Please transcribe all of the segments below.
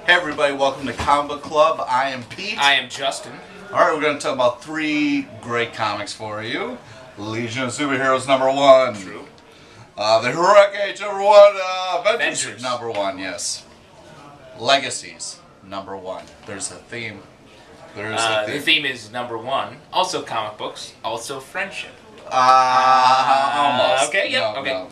Hey everybody, welcome to Comic Book Club. I am Pete. I am Justin. Alright, we're going to talk about 3 great comics for you. Legion of Superheroes #1. True. The Heroic Age #1. Avengers Avengers. #1, yes. Legacies #1. There's a theme. The theme is #1. Also comic books. Also friendship. Almost. Okay, yep, No, okay. no.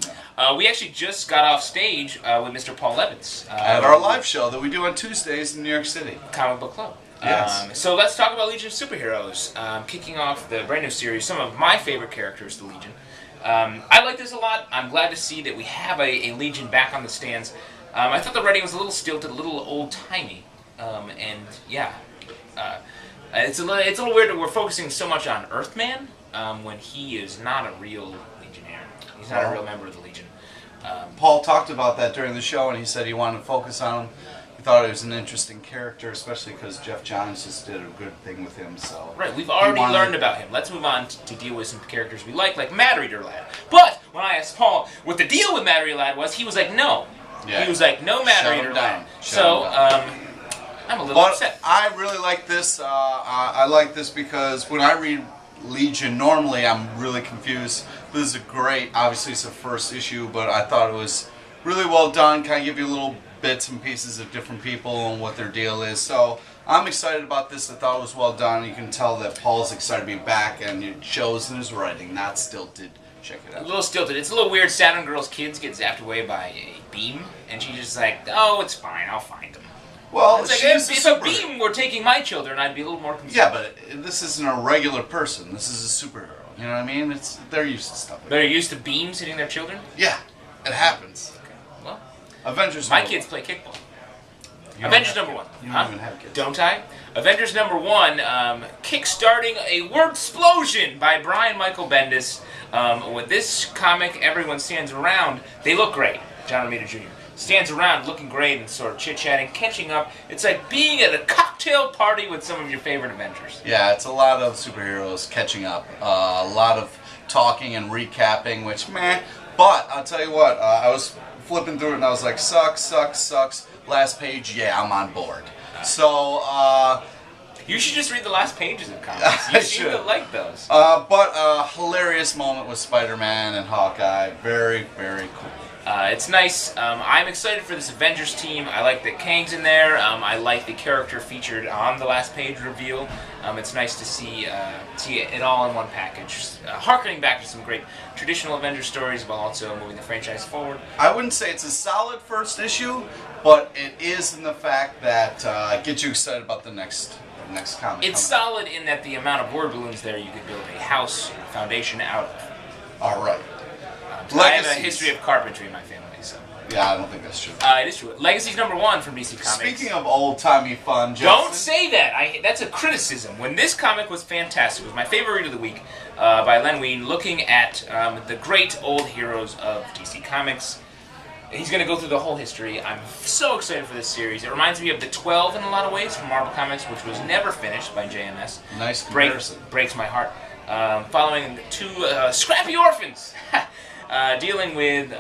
We actually just got off stage with Mr. Paul Evans. At our live show that we do on Tuesdays in New York City. Comic Book Club. Yes. So let's talk about Legion of Superheroes. Kicking off the brand new series, some of my favorite characters, the Legion. I like this a lot. I'm glad to see that we have a Legion back on the stands. I thought the writing was a little stilted, a little old-timey. And yeah, it's a little weird that we're focusing so much on Earthman when he is not a real Legionnaire. He's not a real member of the Legion. Paul talked about that during the show, and he said he wanted to focus on him. He thought he was an interesting character, especially because Jeff Johns just did a good thing with him. So right, we've already learned about him. Let's move on to deal with some characters we like Mad Reader Lad. But when I asked Paul what the deal with Mad Reader Lad was, he was like, no. Yeah. He was like, no Mad Reader Lad. So I'm a little upset. I really like this. I like this because when I read Legion, normally I'm really confused. This is a great, obviously it's the first issue, but I thought it was really well done. Kind of give you little bits and pieces of different people and what their deal is. So I'm excited about this. I thought it was well done. You can tell that Paul's excited to be back, and it shows in his writing, not stilted. Check it out. A little stilted. It's a little weird. Saturn Girl's kids get zapped away by a beam, and she's just like, oh, it's fine, I'll find them. Well, it's like, if a beam were taking my children, I'd be a little more concerned. Yeah, but this isn't a regular person. This is a superhero. You know what I mean? They're used to stuff. They're used to beams hitting their children? Yeah, it happens. Okay, well. Avengers. My kids play kickball. Avengers #1. You don't even have kids. Don't I? Avengers #1, kickstarting a word explosion by Brian Michael Bendis. With this comic, everyone stands around. They look great. John Romita Jr. stands around looking great and sort of chit-chatting, catching up. It's like being at a cocktail party with some of your favorite Avengers. Yeah, it's a lot of superheroes catching up. A lot of talking and recapping, which, meh. But, I'll tell you what, I was flipping through it and I was like, sucks. Last page, yeah, I'm on board. So, you should just read the last pages of comics. You seem to like those. But a hilarious moment with Spider-Man and Hawkeye. Very, very cool. It's nice. I'm excited for this Avengers team. I like that Kang's in there. I like the character featured on the last page reveal. It's nice to see it all in one package. Harkening back to some great traditional Avengers stories while also moving the franchise forward. I wouldn't say it's a solid first issue, but it is in the fact that it gets you excited about the next comic. It's solid in that the amount of word balloons there, you could build a house, a foundation out of. All right. I have a history of carpentry in my family, so. Yeah, I don't think that's true. It is true. Legacies #1 from DC Comics. Speaking of old-timey fun, Justin. Don't say that. That's a criticism. When this comic was fantastic, it was my favorite read of the week by Len Wein, looking at the great old heroes of DC Comics. He's going to go through the whole history. I'm so excited for this series. It reminds me of the 12 in a lot of ways from Marvel Comics, which was never finished by JMS. Nice comparison. Breaks my heart. Following 2 scrappy orphans. Dealing with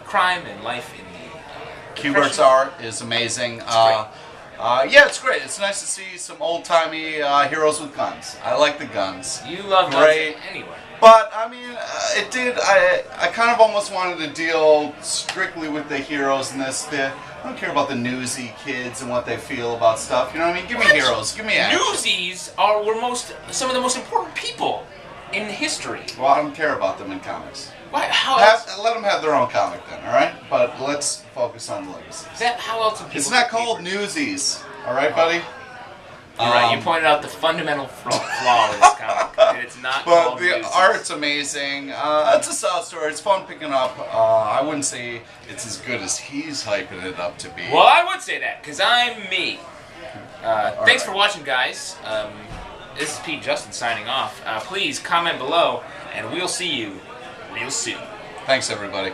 crime and life in the Kubert's art is amazing. Yeah, it's great. It's nice to see some old-timey heroes with guns. I like the guns. You love great guns anyway. But, I mean, it did... I kind of almost wanted to deal strictly with the heroes in this. I don't care about the newsy kids and what they feel about stuff. You know what I mean? Give me heroes. Give me action. Newsies were some of the most important people in history. Well, I don't care about them in comics. Why? How let them have their own comic then, all right? But let's focus on the Legacies. How else do people... It's not called Newsies, all right, buddy? You're right. You pointed out the fundamental flaw in this comic. It's not called Newsies. But the art's amazing. It's a solid story. It's fun picking up. I wouldn't say it's as good as he's hyping it up to be. Well, I would say that, because I'm me. Thanks for watching, guys. This is Pete Justin signing off. Please comment below, and we'll see you real soon. Thanks, everybody.